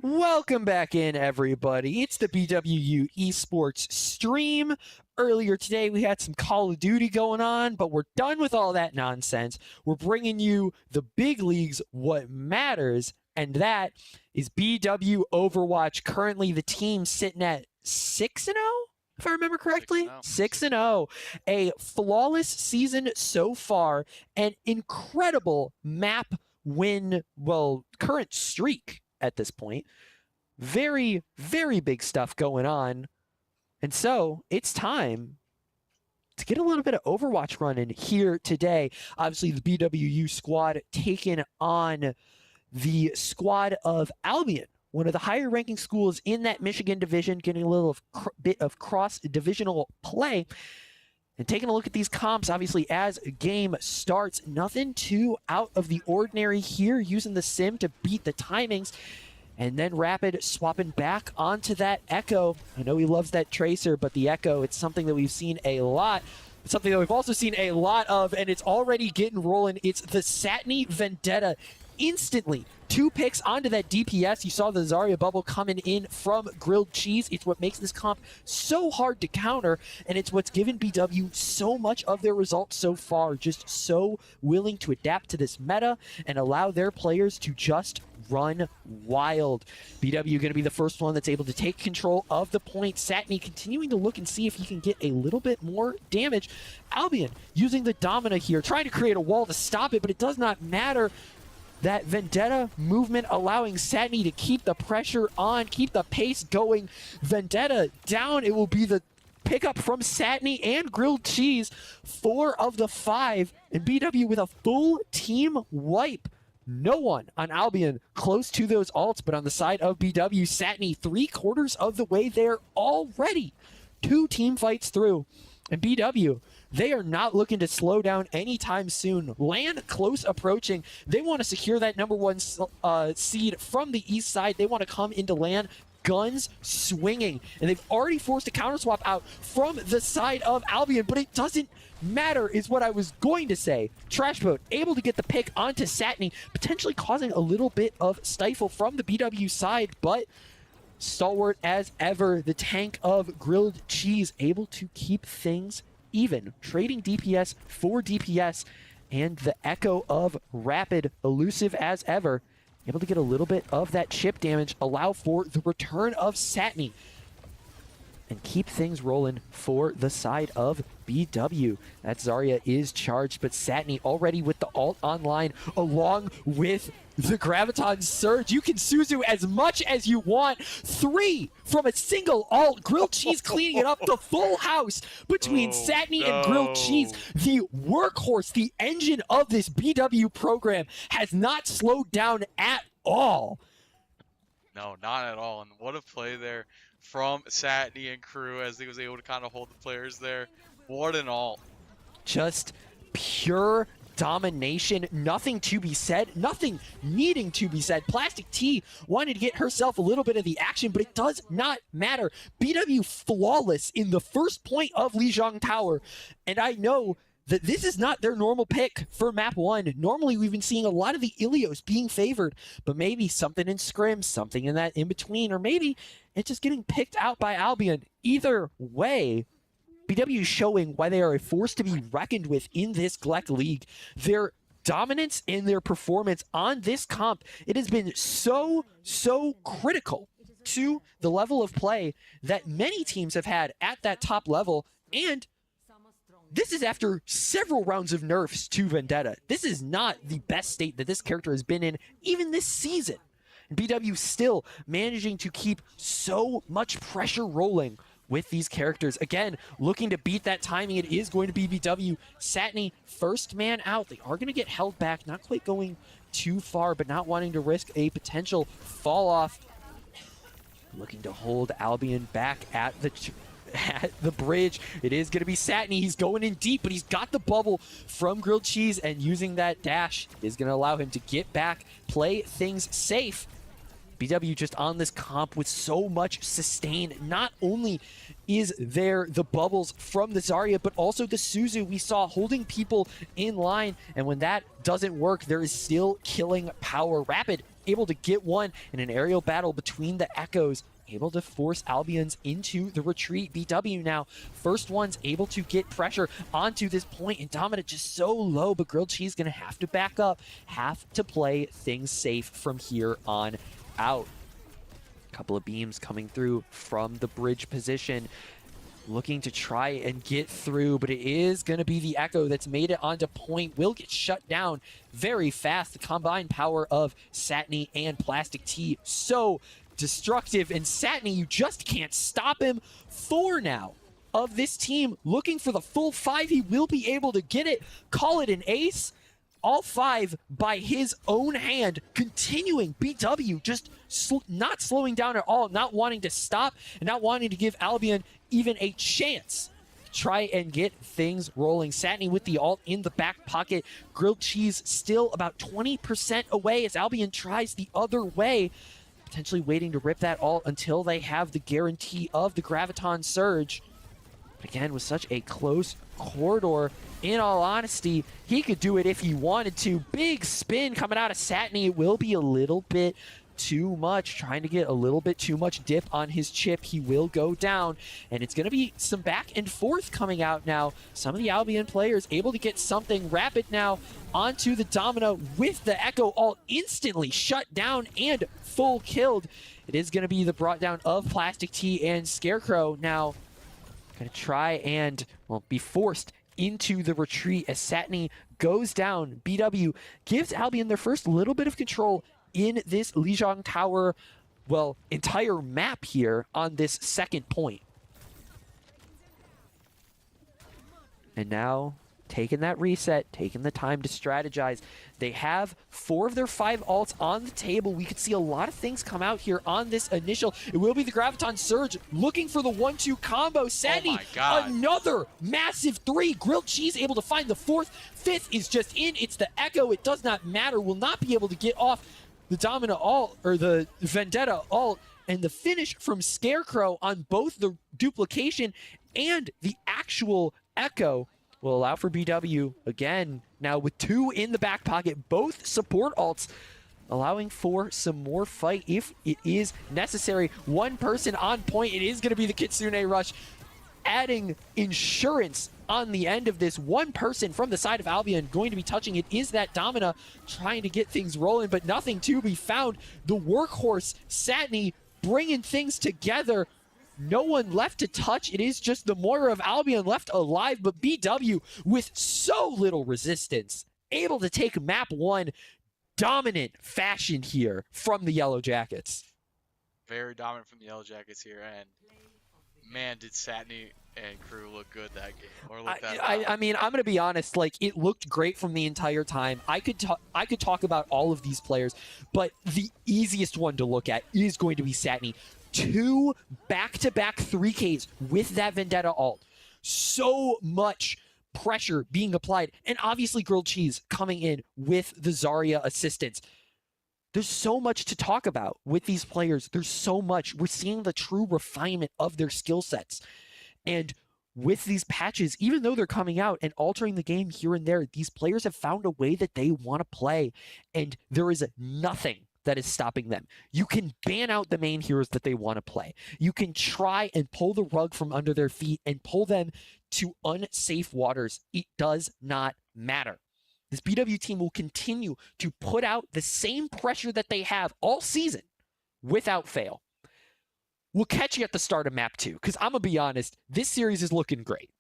Welcome back in, everybody. It's the BWU Esports stream. Earlier today, we had some Call of Duty going on, but we're done with all that nonsense. We're bringing you the big leagues, what matters, and that is BW Overwatch. Currently, the team sitting at 6-0, if I remember correctly. 6-0. A flawless season so far, an incredible map win, current streak at this point. Very, very big stuff going on. And so it's time to get a little bit of Overwatch running here today. Obviously, the BWU squad taking on the squad of Albion, one of the higher ranking schools in that Michigan division, getting a little bit of cross-divisional play. And taking a look at these comps, obviously, as a game starts, nothing too out of the ordinary here, using the sim to beat the timings. And then Rapid swapping back onto that Echo. I know he loves that Tracer, but the Echo, it's something that we've seen a lot. It's something that we've also seen a lot of, and it's already getting rolling. It's the Satni Vendetta. Instantly, 2 picks onto that DPS. You saw the Zarya bubble coming in from Grilled Cheese. It's what makes this comp so hard to counter, and it's what's given BW so much of their results so far. Just so willing to adapt to this meta and allow their players to just run wild. BW going to be the first one that's able to take control of the point. Satni continuing to look and see if he can get a little bit more damage. Albion using the Domina here, trying to create a wall to stop it, but it does not matter. That Vendetta movement allowing Satni to keep the pressure on, keep the pace going. Vendetta down. It will be the pickup from Satni and Grilled Cheese. 4 of the 5. And BW with a full team wipe. No one on Albion close to those ults, but on the side of BW, Satni 3/4 of the way there already. 2 team fights through. And BW, they are not looking to slow down anytime soon. Land close approaching. They want to secure that #1 seed from the east side. They want to come into land, guns swinging. And they've already forced a counter swap out from the side of Albion, but it doesn't matter is what I was going to say. Trashboat able to get the pick onto Satni, potentially causing a little bit of stifle from the BW side, but stalwart as ever, the tank of Grilled Cheese able to keep things even, trading DPS for DPS, and the Echo of Rapid, elusive as ever, able to get a little bit of that chip damage, allow for the return of Satni, and keep things rolling for the side of BW. That Zarya is charged, but Satni already with the ult online, along with the Graviton Surge. You can Suzu as much as you want. 3 from a single ult. Grilled Cheese cleaning it up. The full house between Satni and Grilled Cheese. The workhorse, the engine of this BW program has not slowed down at all. No, not at all. And what a play there from Satni and crew as he was able to kind of hold the players there. What an ult. Just pure domination. Nothing to be said. Nothing needing to be said. Plastic T wanted to get herself a little bit of the action, but it does not matter. BW flawless in the first point of Lijiang Tower. And I know that this is not their normal pick for map 1. Normally, we've been seeing a lot of the Ilios being favored, but maybe something in Scrim, something in that in-between, or maybe it's just getting picked out by Albion. Either way, BW is showing why they are a force to be reckoned with in this GLEC league. Their dominance and their performance on this comp, it has been so critical to the level of play that many teams have had at that top level, and this is after several rounds of nerfs to Vendetta. This is not the best state that this character has been in, even this season. And BW still managing to keep so much pressure rolling with these characters. Again, looking to beat that timing. It is going to be BW. Satni, first man out. They are going to get held back. Not quite going too far, but not wanting to risk a potential fall off. Looking to hold Albion back at the bridge. It is going to be Satni. He's going in deep, but he's got the bubble from Grilled Cheese, and using that dash is going to allow him to get back, play things safe. BW just on this comp with so much sustain. Not only is there the bubbles from the Zarya, but also the Suzu we saw holding people in line. And when that doesn't work, there is still killing power. Rapid able to get one in an aerial battle between the Echoes, able to force Albions into the retreat. BW now, first one's able to get pressure onto this point, and Domina just so low, but Grilled Cheese gonna have to back up, have to play things safe from here on out. A couple of beams coming through from the bridge position, looking to try and get through, but it is going to be the Echo that's made it onto point. Will get shut down very fast. The combined power of Satni and Plastic T so destructive, and Satni, you just can't stop him. 4 now of this team looking for the full 5. He will be able to get it, call it an ace. All 5 by his own hand, continuing. BW just not slowing down at all, not wanting to stop, and not wanting to give Albion even a chance to try and get things rolling. Satni with the ult in the back pocket. Grilled Cheese still about 20% away as Albion tries the other way, potentially waiting to rip that ult until they have the guarantee of the Graviton Surge. But again, with such a close corridor, in all honesty, he could do it if he wanted to. Big spin coming out of Satni. It will be a little bit too much, trying to get a little bit too much dip on his chip. He will go down, and it's going to be some back and forth coming out now. Some of the Albion players able to get something. Rapid now onto the Domino with the Echo ult, instantly shut down and full killed. It is going to be the brought down of Plastic T, and Scarecrow now going to try and, well, be forced into the retreat as Satni goes down. BW gives Albion their first little bit of control in this Lijiang Tower, well, entire map here on this second point. And now, taking that reset, taking the time to strategize. They have 4 of their 5 ults on the table. We could see a lot of things come out here on this initial. It will be the Graviton Surge looking for the 1-2 combo. Satni, another massive 3. Grilled Cheese able to find the 4th. 5th is just in. It's the Echo. It does not matter. Will not be able to get off the Domina ult, or the Vendetta ult. And the finish from Scarecrow on both the duplication and the actual Echo will allow for BW, again, now with 2 in the back pocket, both support ults, allowing for some more fight if it is necessary. 1 person on point, it is going to be the Kitsune Rush, adding insurance on the end of this. 1 person from the side of Albion going to be touching it is that Domina, trying to get things rolling, but nothing to be found. The workhorse, Satni, bringing things together. No one left to touch. It is just the Moira of Albion left alive, but BW with so little resistance, able to take map 1 dominant fashion here from the Yellow Jackets. Very dominant from the Yellow Jackets here, and man, did Satni and crew look good that game, or look that I mean, I'm gonna be honest, like, it looked great from the entire time. I could talk about all of these players, but the easiest one to look at is going to be Satni. 2 back-to-back 3Ks with that Vendetta ult. So much pressure being applied, and obviously Grilled Cheese coming in with the Zarya assistance. There's so much to talk about with these players. There's so much. We're seeing the true refinement of their skill sets. And with these patches, even though they're coming out and altering the game here and there, these players have found a way that they want to play, and there is nothing that is stopping them. You can ban out the main heroes that they want to play. You can try and pull the rug from under their feet and pull them to unsafe waters. It does not matter. This BW team will continue to put out the same pressure that they have all season without fail. We'll catch you at the start of map 2, because I'm going to be honest, this series is looking great.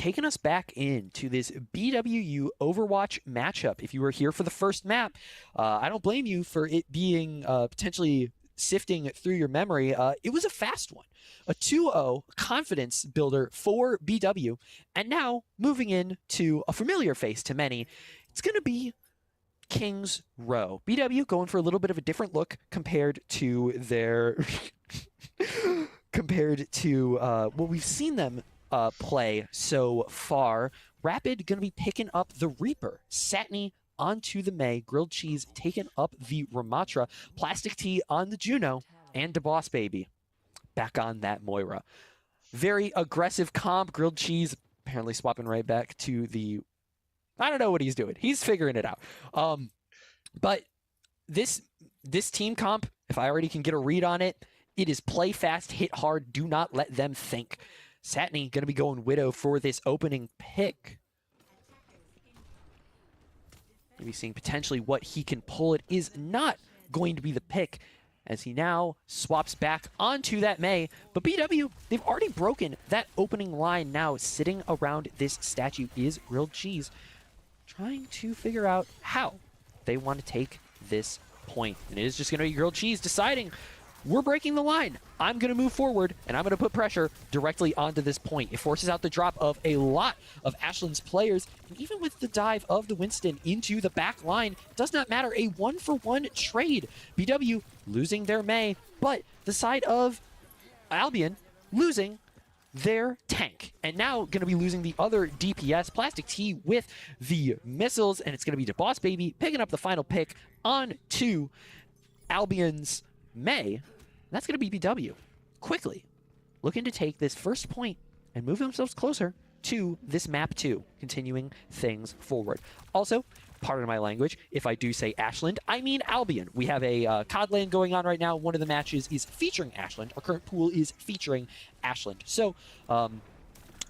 taking us back into this BWU Overwatch matchup. If you were here for the first map, I don't blame you for it being potentially sifting through your memory. It was a fast one, a 2-0 confidence builder for BW, and now moving into a familiar face to many, it's going to be Kings Row. BW going for a little bit of a different look compared to their what we've seen them play so far. Rapid going to be picking up the Reaper. Satni onto the Mei. Grilled Cheese taking up the Ramatra. Plastic Tea on the Juno. And DeBoss Baby back on that Moira. Very aggressive comp. Grilled Cheese apparently swapping right back to the... I don't know what he's doing. He's figuring it out. But this team comp, if I already can get a read on it, it is play fast, hit hard, do not let them think. Satni going to be going Widow for this opening pick. Maybe seeing potentially what he can pull. It is not going to be the pick as he now swaps back onto that Mei. But BW, they've already broken that opening line. Now sitting around this statue is Grilled Cheese, trying to figure out how they want to take this point. And it is just going to be Grilled Cheese deciding, we're breaking the line. I'm going to move forward, and I'm going to put pressure directly onto this point. It forces out the drop of a lot of Ashland's players, and even with the dive of the Winston into the back line, does not matter. A 1-for-1 trade. BW losing their Mei, but the side of Albion losing their tank. And now going to be losing the other DPS, Plastic Tea with the missiles, and it's going to be DeBoss Baby picking up the final pick on to Albion's Mei. That's going to be BW quickly looking to take this first point and move themselves closer to this map 2, continuing things forward. Also, pardon my language, if I do say Ashland, I mean Albion. We have a COD LAN going on right now. One of the matches is featuring Ashland. Our current pool is featuring Ashland. So,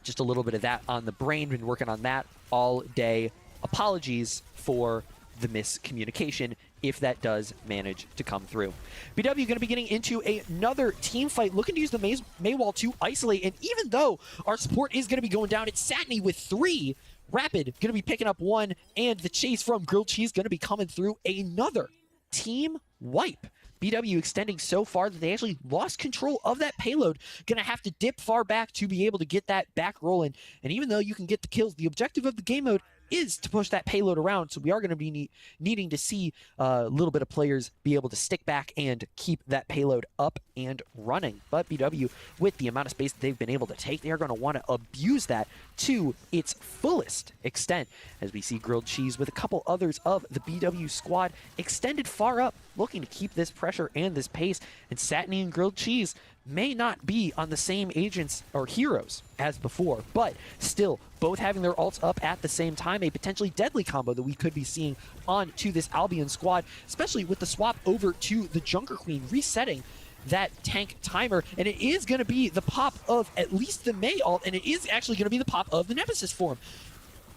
just a little bit of that on the brain. Been working on that all day. Apologies for the miscommunication if that does manage to come through. BW going to be getting into another team fight, looking to use the Mei wall to isolate, and even though our support is going to be going down, it's Satni with 3. Rapid going to be picking up 1, and the chase from Grilled Cheese going to be coming through. Another team wipe. BW extending so far that they actually lost control of that payload. Going to have to dip far back to be able to get that back rolling. And even though you can get the kills, the objective of the game mode is to push that payload around. So we are going to be needing to see a little bit of players be able to stick back and keep that payload up and running. But BW, with the amount of space that they've been able to take, they are going to want to abuse that to its fullest extent, as we see Grilled Cheese with a couple others of the BW squad extended far up, looking to keep this pressure and this pace. And Satni and Grilled Cheese may not be on the same agents or heroes as before, but still both having their ults up at the same time, a potentially deadly combo that we could be seeing on to this Albion squad, especially with the swap over to the Junker Queen, resetting that tank timer. And it is going to be the pop of at least the Mei ult, and it is actually going to be the pop of the Nemesis form.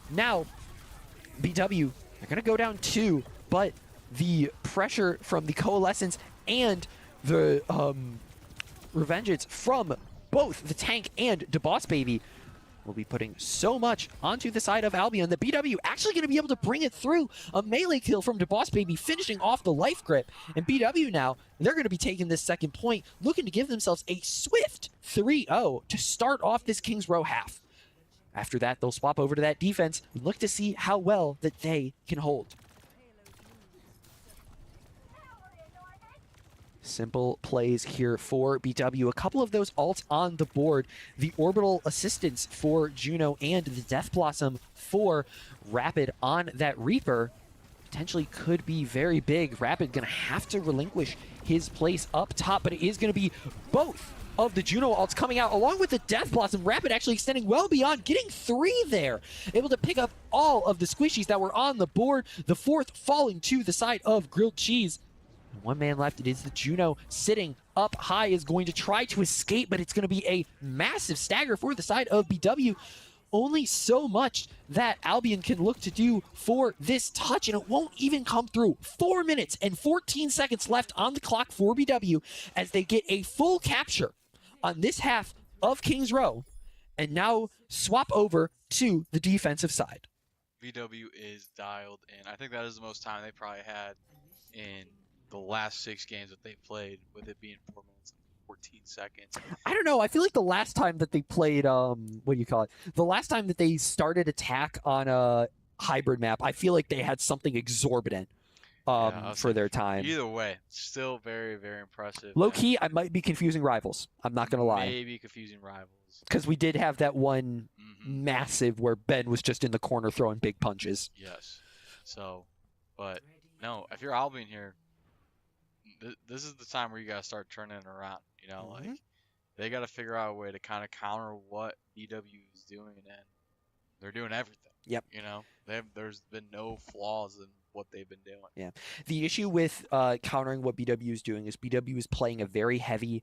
Now, BW are going to go down 2, but the pressure from the Coalescence and the Revengeance from both the tank and DeBoss Baby will be putting so much onto the side of Albion that BW actually going to be able to bring it through. A melee kill from DeBoss Baby finishing off the life grip. And BW now, they're going to be taking this second point, looking to give themselves a swift 3-0 to start off this Kings Row half. After that, they'll swap over to that defense and look to see how well that they can hold. Simple plays here for BW. A couple of those ults on the board. The orbital assistance for Juno and the Death Blossom for Rapid on that Reaper potentially could be very big. Rapid gonna have to relinquish his place up top, but it is gonna be both of the Juno ults coming out along with the Death Blossom. Rapid actually extending well beyond, getting 3 there. Able to pick up all of the squishies that were on the board. The 4th falling to the side of Grilled Cheese. One man left. It is the Juno sitting up high, is going to try to escape, but it's going to be a massive stagger for the side of BW. Only so much that Albion can look to do for this touch, and it won't even come through. 4 minutes and 14 seconds left on the clock for BW as they get a full capture on this half of Kings Row, and now swap over to the defensive side. VW is dialed in. I think that is the most time they probably had in the last 6 games that they played, with it being 4 minutes and 14 seconds. I don't know. I feel like the last time that they played, what do you call it? The last time that they started attack on a hybrid map, I feel like they had something exorbitant for their time. Either way, still very, very impressive. Low key, I might be confusing rivals. I'm not going to lie. Maybe confusing rivals. Because we did have that one massive where Ben was just in the corner throwing big punches. Yes. So, but no, if you're Albion here, this is the time where you got to start turning it around. You know, like they got to figure out a way to kind of counter what BW is doing, and they're doing everything. Yep. You know, there's been no flaws in what they've been doing. Yeah. The issue with countering what BW is doing is BW is playing a very heavy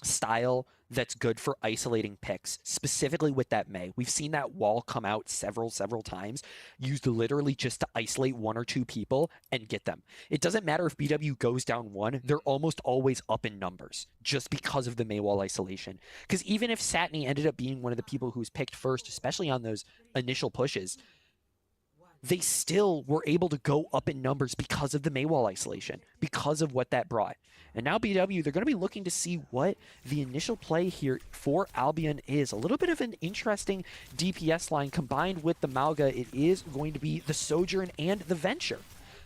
style that's good for isolating picks, specifically with that Mei. We've seen that wall come out several times, used literally just to isolate 1 or 2 people and get them. It doesn't matter if BW goes down 1, they're almost always up in numbers just because of the Mei wall isolation. Because even if Satni ended up being one of the people who was picked first, especially on those initial pushes, they still were able to go up in numbers because of the Mei wall isolation, because of what that brought. And now BW, they're going to be looking to see what the initial play here for Albion is. A little bit of an interesting DPS line combined with the Malga. It is going to be the Sojourn and the Venture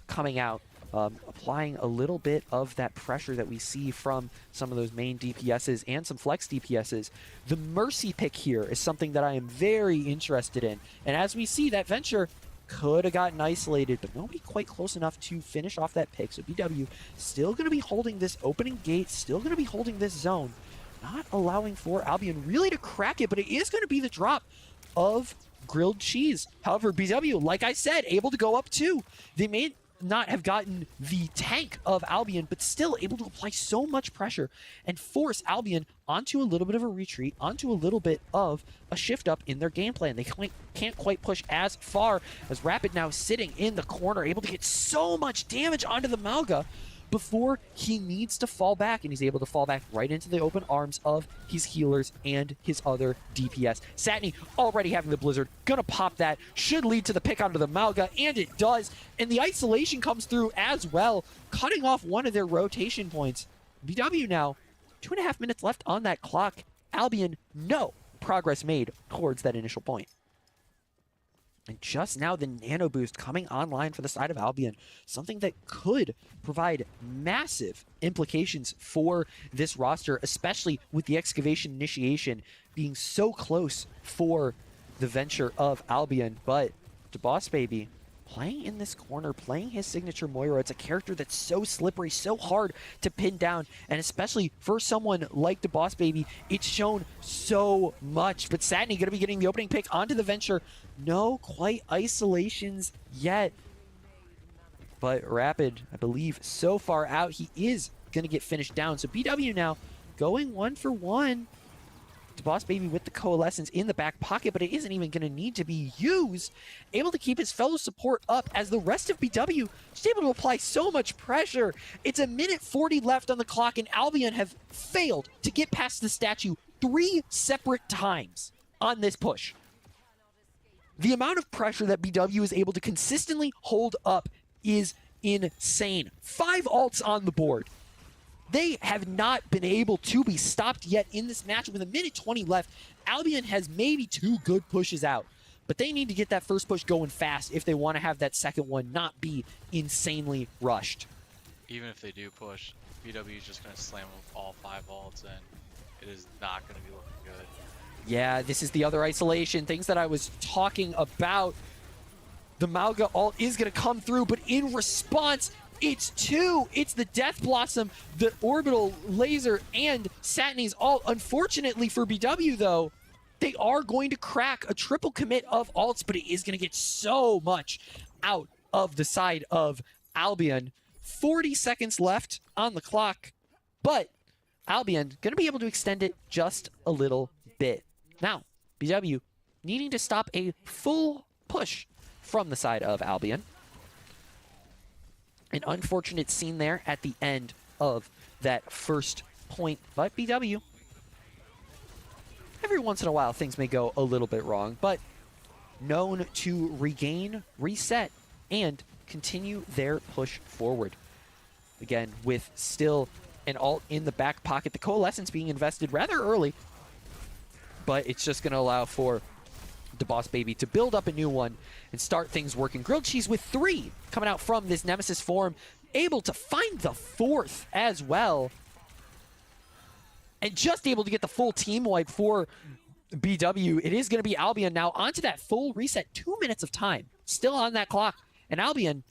coming out, applying a little bit of that pressure that we see from some of those main DPSs and some flex DPSs. The Mercy pick here is something that I am very interested in. And as we see, that Venture could have gotten isolated, but nobody quite close enough to finish off that pick. So BW still going to be holding this opening gate, still going to be holding this zone, not allowing for Albion really to crack it, but it is going to be the drop of grilled cheese. However, BW, like I said, able to go up 2. They may not have gotten the tank of Albion, but still able to apply so much pressure and force Albion onto a little bit of a retreat, onto a little bit of a shift up in their game plan. They can't quite push as far as Rapid now sitting in the corner, able to get so much damage onto the Malga before he needs to fall back, and he's able to fall back right into the open arms of his healers and his other DPS. Satni already having the Blizzard, gonna pop that, should lead to the pick onto the Malga, and it does, and the isolation comes through as well, cutting off one of their rotation points. BW now, 2.5 minutes left on that clock. Albion, no progress made towards that initial point. And just now, the Nano Boost coming online for the side of Albion, something that could provide massive implications for this roster, especially with the Excavation initiation being so close for the Venture of Albion. But DeBoss Baby playing in this corner, playing his signature Moira. It's a character that's so slippery, so hard to pin down, and especially for someone like DeBoss Baby, it's shown so much. But Satni going to be getting the opening pick onto the Venture. No quite isolations yet, but Rapid, I believe, so far out, he is going to get finished down. So BW now going 1 for 1. DeBoss Baby with the Coalescence in the back pocket, but it isn't even going to need to be used. Able to keep his fellow support up as the rest of BW just able to apply so much pressure. It's 1:40 left on the clock, and Albion have failed to get past the statue 3 separate times on this push. The amount of pressure that BW is able to consistently hold up is insane. 5 ults on the board. They have not been able to be stopped yet in this match. With 1:20 left, Albion has maybe 2 good pushes out, but they need to get that first push going fast if they want to have that second one not be insanely rushed. Even if they do push, BW is just going to slam with all 5 ults, and it is not going to be looking good. Yeah, this is the other isolation, things that I was talking about. The Malga ult is going to come through, but in response, it's 2. It's the Death Blossom, the Orbital Laser, and Satni's ult. Unfortunately for BW, though, they are going to crack a triple commit of ults, but it is going to get so much out of the side of Albion. 40 seconds left on the clock, but Albion going to be able to extend it just a little bit. Now, BW needing to stop a full push from the side of Albion. An unfortunate scene there at the end of that first point, but BW, every once in a while things may go a little bit wrong, but known to regain, reset, and continue their push forward. Again, with still an ult in the back pocket, the Coalescence being invested rather early, but it's just going to allow for the Boss Baby to build up a new one and start things working. Grilled Cheese with 3 coming out from this Nemesis form, able to find the 4th as well, and just able to get the full team wipe for BW. It is going to be Albion now onto that full reset. 2 minutes of time still on that clock, and Albion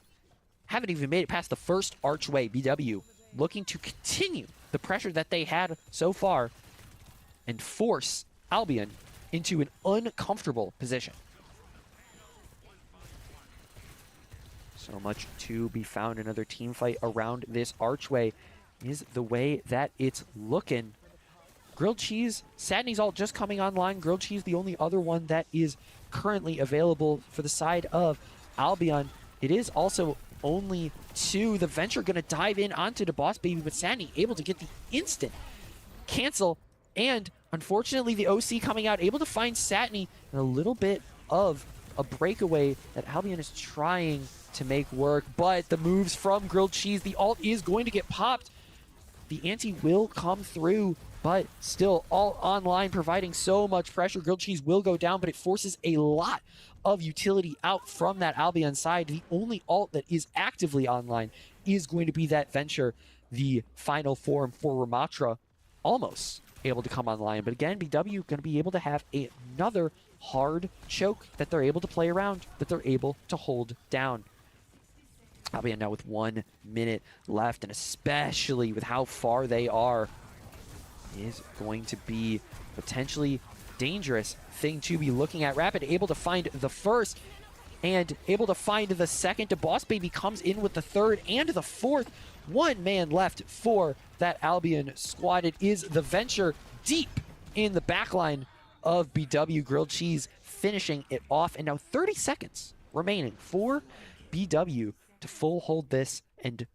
haven't even made it past the first archway. BW looking to continue the pressure that they had so far and force Albion into an uncomfortable position. So much to be found. Another team fight around this archway is the way that it's looking. Grilled Cheese, Sadney's ult just coming online. Grilled Cheese, the only other one that is currently available for the side of Albion. It is also only 2. The Venture going to dive in onto the Boss Baby, but Sadney able to get the instant cancel. And unfortunately, the OC coming out, able to find Satney in a little bit of a breakaway that Albion is trying to make work. But the moves from Grilled Cheese, the ult is going to get popped. The anti will come through, but still all online, providing so much pressure. Grilled Cheese will go down, but it forces a lot of utility out from that Albion side. The only ult that is actively online is going to be that Venture, the final form for Ramatra, almost able to come online. But again, BW going to be able to have another hard choke that they're able to play around, that they're able to hold down. Albion now with 1 minute left, and especially with how far they are, is going to be potentially dangerous thing to be looking at. Rapid able to find the first and able to find the second. The Boss Baby comes in with the 3rd and the 4th. 1 man left for that Albion squad. It is the Venture deep in the backline of BW. Grilled Cheese finishing it off, and now 30 seconds remaining for BW to full hold this and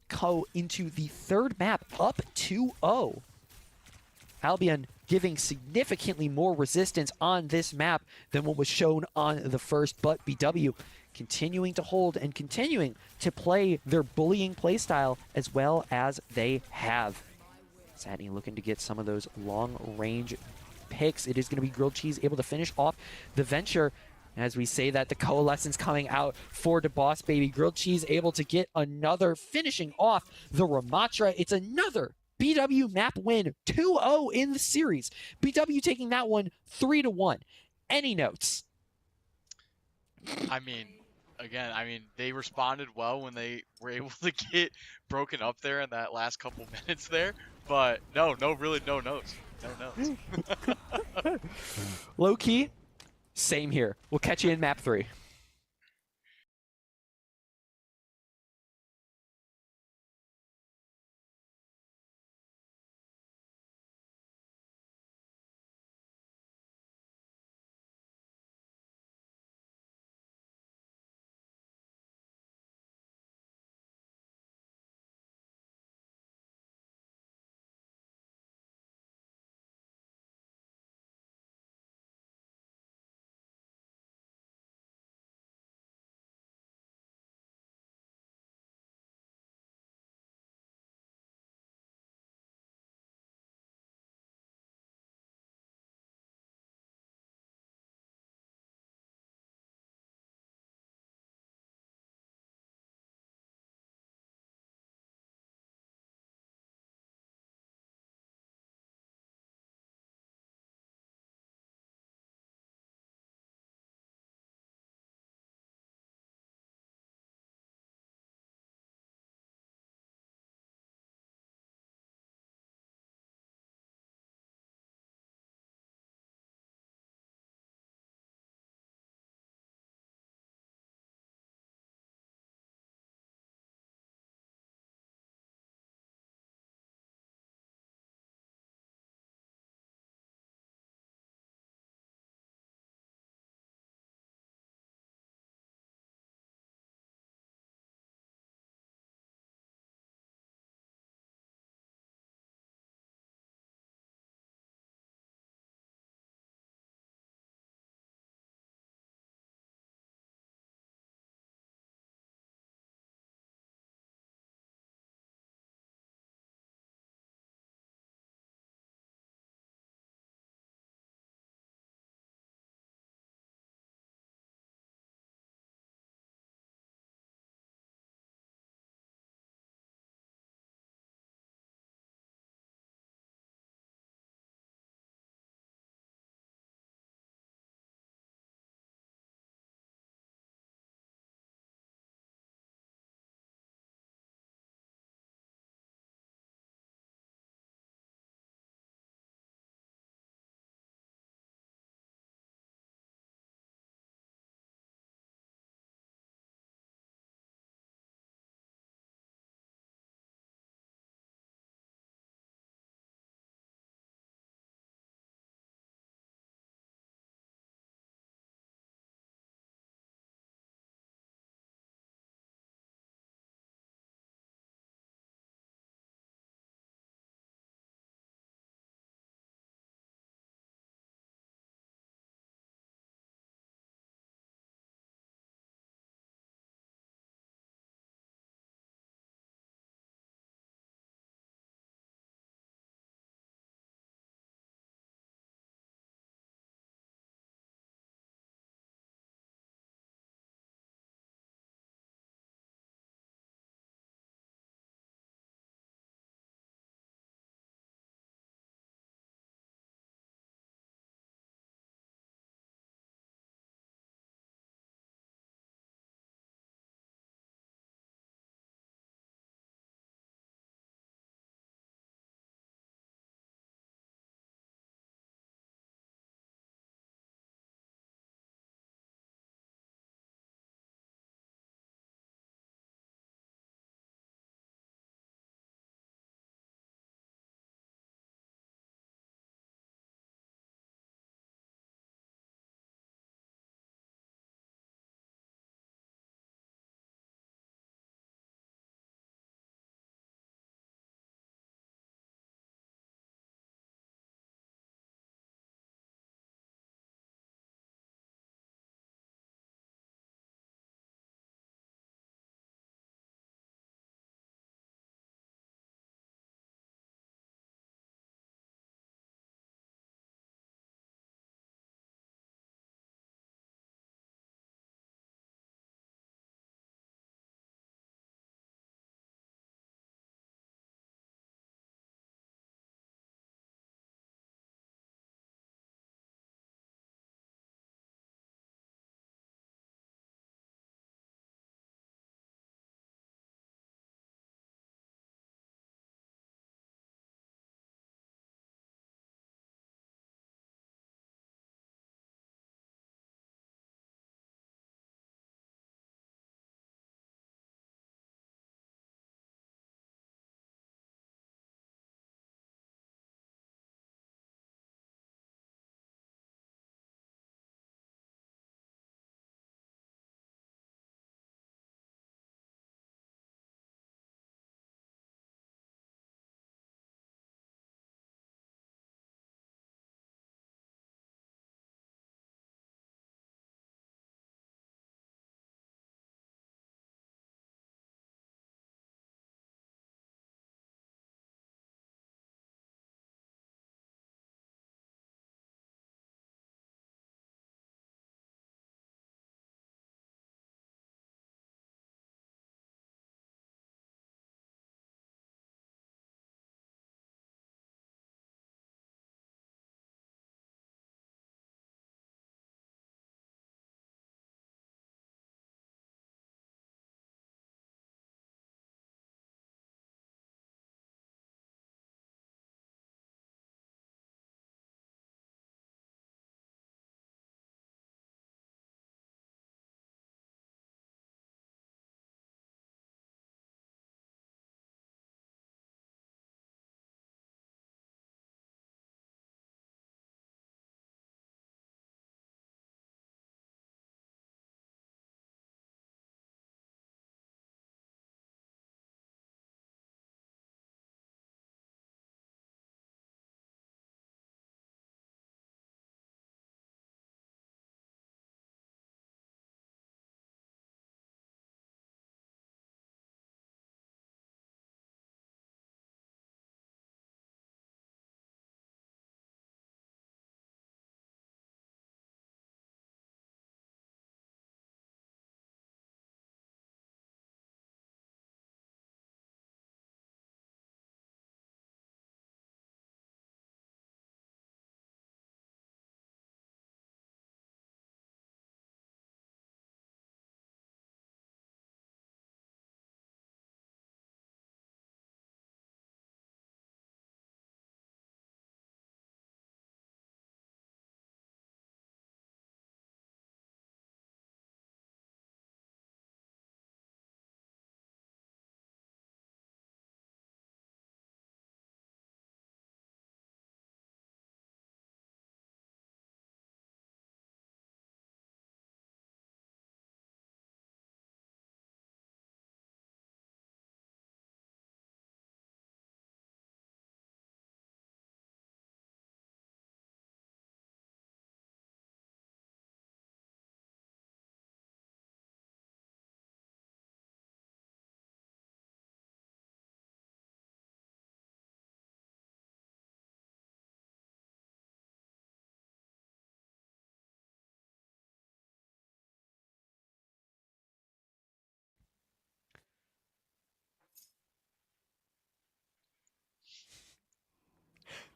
go into the 3rd map up 2-0. Albion giving significantly more resistance on this map than what was shown on the first, but BW continuing to hold and continuing to play their bullying playstyle as well as they have. Sadney looking to get some of those long-range picks. It is going to be Grilled Cheese able to finish off the Venture. As we say that, the Coalescence coming out for the Boss Baby. Grilled Cheese able to get another, finishing off the Ramatra. It's another BW map win, 2-0 in the series. BW taking that one 3-1. Any notes? I mean, again, they responded well when they were able to get broken up there in that last couple minutes there. But no notes. No notes. Low key, same here. We'll catch you in map 3.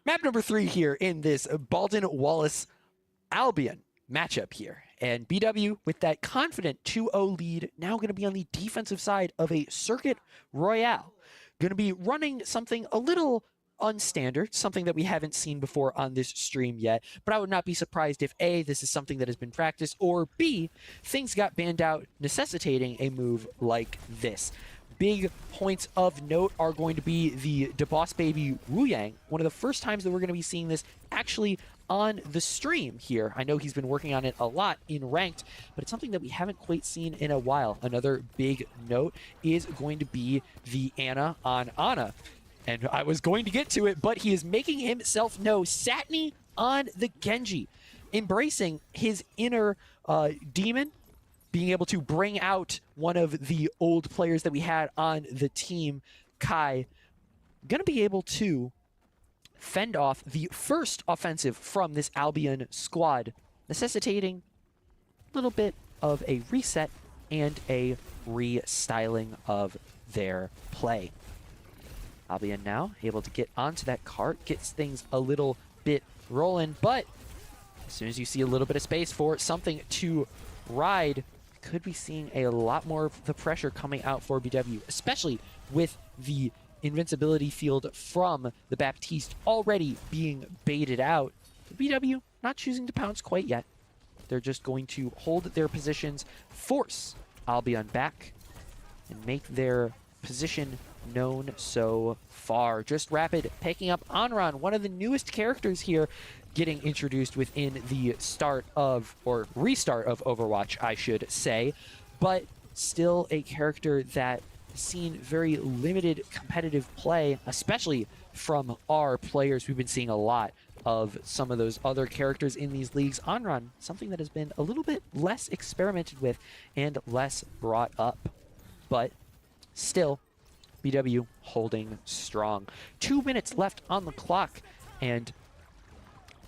Map number 3 here in this Baldwin Wallace Albion matchup here. And BW with that confident 2-0 lead, now going to be on the defensive side of a Circuit Royale. Going to be running something a little unstandard, something that we haven't seen before on this stream yet. But I would not be surprised if A, this is something that has been practiced, or B, things got banned out, necessitating a move like this. Big points of note are going to be the DeBoss Baby Wu Yang, one of the first times that we're going to be seeing this actually on the stream here. I know he's been working on it a lot in ranked, but it's something that we haven't quite seen in a while. Another big note is going to be the Ana on Ana. And I was going to get to it, but he is making himself know. Satni on the Genji, embracing his inner demon, being able to bring out one of the old players that we had on the team, Kai. Gonna be able to fend off the first offensive from this Albion squad, necessitating a little bit of a reset and a restyling of their play. Albion now able to get onto that cart, gets things a little bit rolling, but as soon as you see a little bit of space for something to ride, could be seeing a lot more of the pressure coming out for BW, especially with the invincibility field from the Baptiste already being baited out. BW not choosing to pounce quite yet. They're just going to hold their positions, force Albion back, and make their position known so far. Just Rapid picking up Anran, one of the newest characters here, getting introduced within the start of, or restart of Overwatch, I should say, but still a character that has seen very limited competitive play, especially from our players. We've been seeing a lot of some of those other characters in these leagues. Anran, something that has been a little bit less experimented with and less brought up, but still BW holding strong. 2 minutes left on the clock, and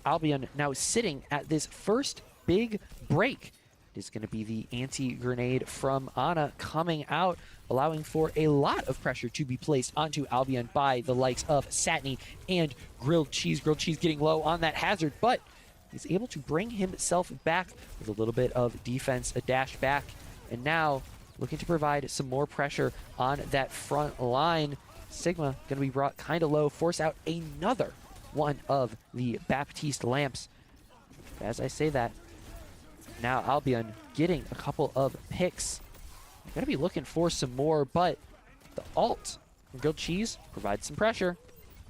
Albion now sitting at this first big break. It is going to be the anti-grenade from Ana coming out, allowing for a lot of pressure to be placed onto Albion by the likes of Satni and Grilled Cheese. Grilled Cheese getting low on that hazard, but he's able to bring himself back with a little bit of defense, a dash back, and now looking to provide some more pressure on that front line. Sigma going to be brought kind of low, force out another one of the Baptiste lamps. As I say that, now Albion getting a couple of picks. They're going to be looking for some more, but the ult from Grilled Cheese provides some pressure,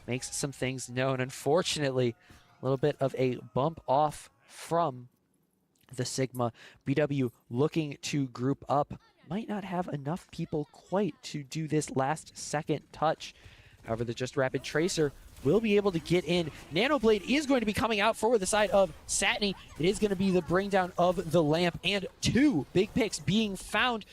makes some things known. Unfortunately, a little bit of a bump off from the Sigma. BW looking to group up. Might not have enough people quite to do this last second touch. However, the Just Rapid Tracer will be able to get in. Nanoblade is going to be coming out for the side of Satni. It is going to be the bring down of the lamp, and 2 big picks being found.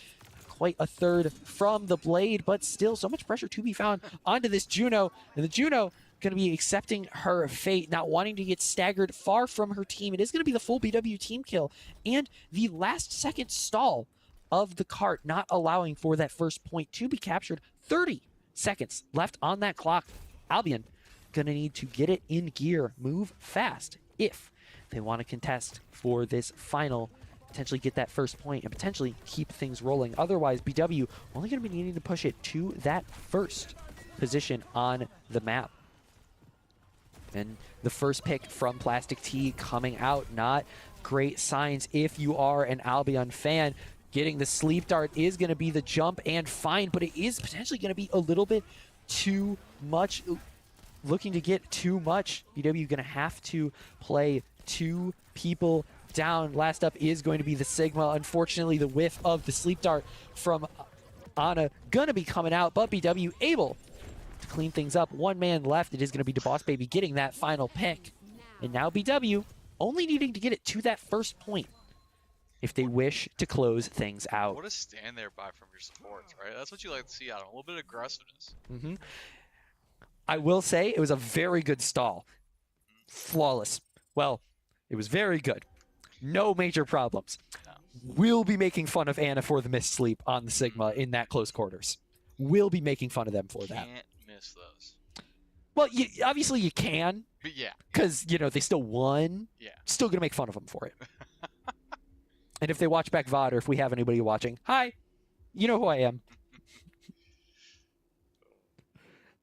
Quite a third from the Blade, but still so much pressure to be found onto this Juno. And the Juno going to be accepting her fate, not wanting to get staggered far from her team. It is going to be the full BW team kill and the last second stall of the cart, not allowing for that first point to be captured. 30 seconds left on that clock. Albion going to need to get it in gear, move fast if they want to contest for this final, potentially get that first point and potentially keep things rolling. Otherwise, BW only going to be needing to push it to that first position on the map. And the first pick from Plastic T coming out, not great signs if you are an Albion fan. Getting the sleep dart is going to be the jump and find, but it is potentially going to be a little bit too much. Looking to get too much. BW going to have to play 2 people down. Last up is going to be the Sigma. Unfortunately, the whiff of the sleep dart from Ana going to be coming out, but BW able to clean things up. 1 man left. It is going to be DeBoss Baby getting that final pick. And now BW only needing to get it to that first point if they wish to close things out. What a stand there by from your supports, right? That's what you like to see out of a little bit of aggressiveness. I will say it was a very good stall. Flawless. Well, it was very good. No major problems. No. We'll be making fun of Ana for the missed sleep on the Sigma in that close quarters. We'll be making fun of them for that. Can't miss those. Well, obviously you can, But yeah, because, you know, they still won. yeah. Still going to make fun of them for it. And if they watch back VOD, or if we have anybody watching, hi, you know who I am.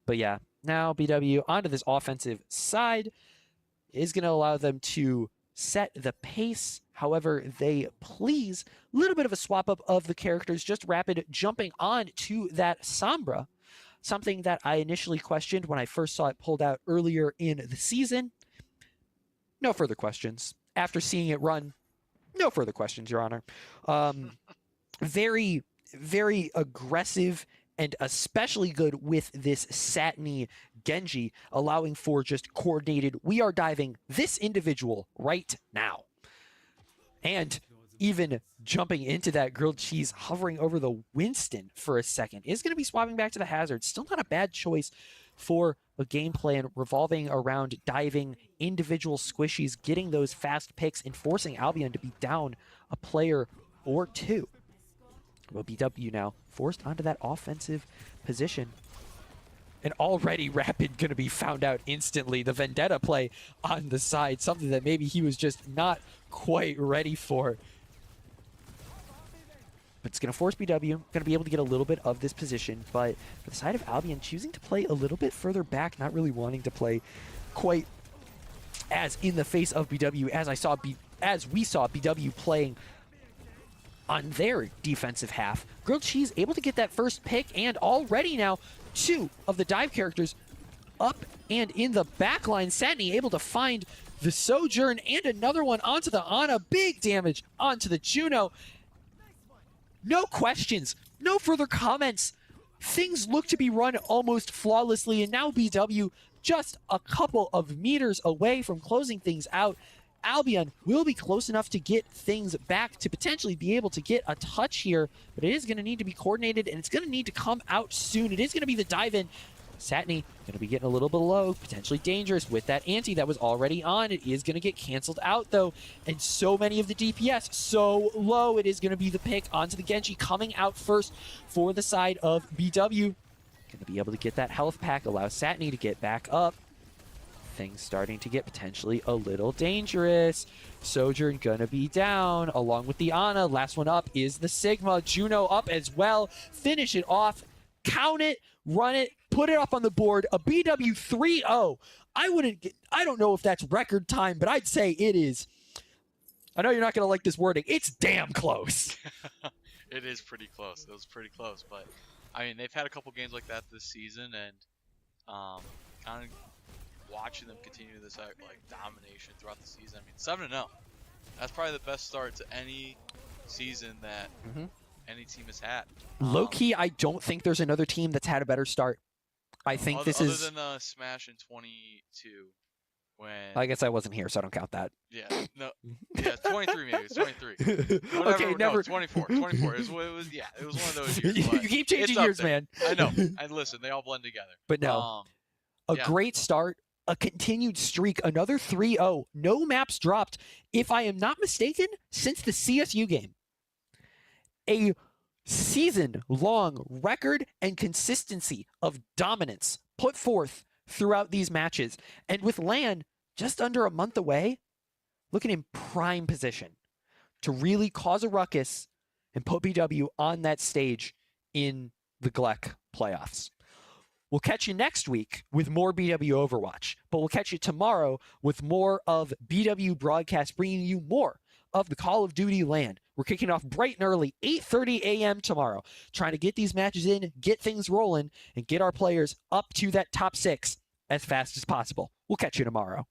But yeah, now BW onto this offensive side is going to allow them to set the pace however they please. A little bit of a swap up of the characters, just rapid jumping on to that Sombra. Something that I initially questioned when I first saw it pulled out earlier in the season. No further questions. After seeing it run, no further questions, Your Honor. Very, very aggressive and especially good with this Satiny Genji, allowing for just coordinated, we are diving this individual right now. And even jumping into that grilled cheese, hovering over the Winston for a second, is going to be swapping back to the Hazard. Still not a bad choice for a game plan revolving around diving individual squishies, getting those fast picks, and forcing Albion to be down a player or two. Well, BW now forced onto that offensive position. And already Rapid going to be found out instantly. The Vendetta play on the side, something that maybe he was just not quite ready for. But it's going to force BW, going to be able to get a little bit of this position. But for the side of Albion, choosing to play a little bit further back, not really wanting to play quite as in the face of BW as we saw BW playing on their defensive half. Grilled Cheese able to get that first pick, and already now 2 of the dive characters up and in the backline. Satiny able to find the Sojourn and another one onto the Ana. Big damage onto the Juno. No questions, no further comments. Things look to be run almost flawlessly, and now BW just a couple of meters away from closing things out. Albion will be close enough to get things back to potentially be able to get a touch here, but it is going to need to be coordinated, and it's going to need to come out soon. It is going to be the dive-in. Satiny going to be getting a little bit low, potentially dangerous with that anti that was already on. It is going to get canceled out, though, and so many of the DPS so low. It is going to be the pick onto the Genji coming out first for the side of BW. Going to be able to get that health pack, allow Satiny to get back up. Things starting to get potentially a little dangerous. Sojourn gonna be down along with the Ana. Last one up is the Sigma. Juno up as well. Finish it off. Count it. Run it. Put it up on the board. A BW 3-0. I don't know if that's record time, but I'd say it is. I know you're not gonna like this wording. It's damn close. It is pretty close. It was pretty close, but I mean they've had a couple games like that this season, and kind of watching them continue this like domination throughout the season. I mean, 7-0. That's probably the best start to any season that any team has had. Low key, I don't think there's another team that's had a better start. I think this is other than Smash in 22, when I guess I wasn't here, so I don't count that. Yeah, no, yeah, 23 maybe. It's 23. Whatever, okay, never. No, 24. 24. It was one of those years. You keep changing years, man. I know. And listen, they all blend together. But no, great start. A continued streak, another 3-0. No maps dropped, if I am not mistaken, since the CSU game. A season-long record and consistency of dominance put forth throughout these matches. And with LAN just under a month away, looking in prime position to really cause a ruckus and put BW on that stage in the GLEC playoffs. We'll catch you next week with more BW Overwatch, but we'll catch you tomorrow with more of BW Broadcast, bringing you more of the Call of Duty LAN. We're kicking off bright and early, 8:30 a.m. tomorrow, trying to get these matches in, get things rolling, and get our players up to that top 6 as fast as possible. We'll catch you tomorrow.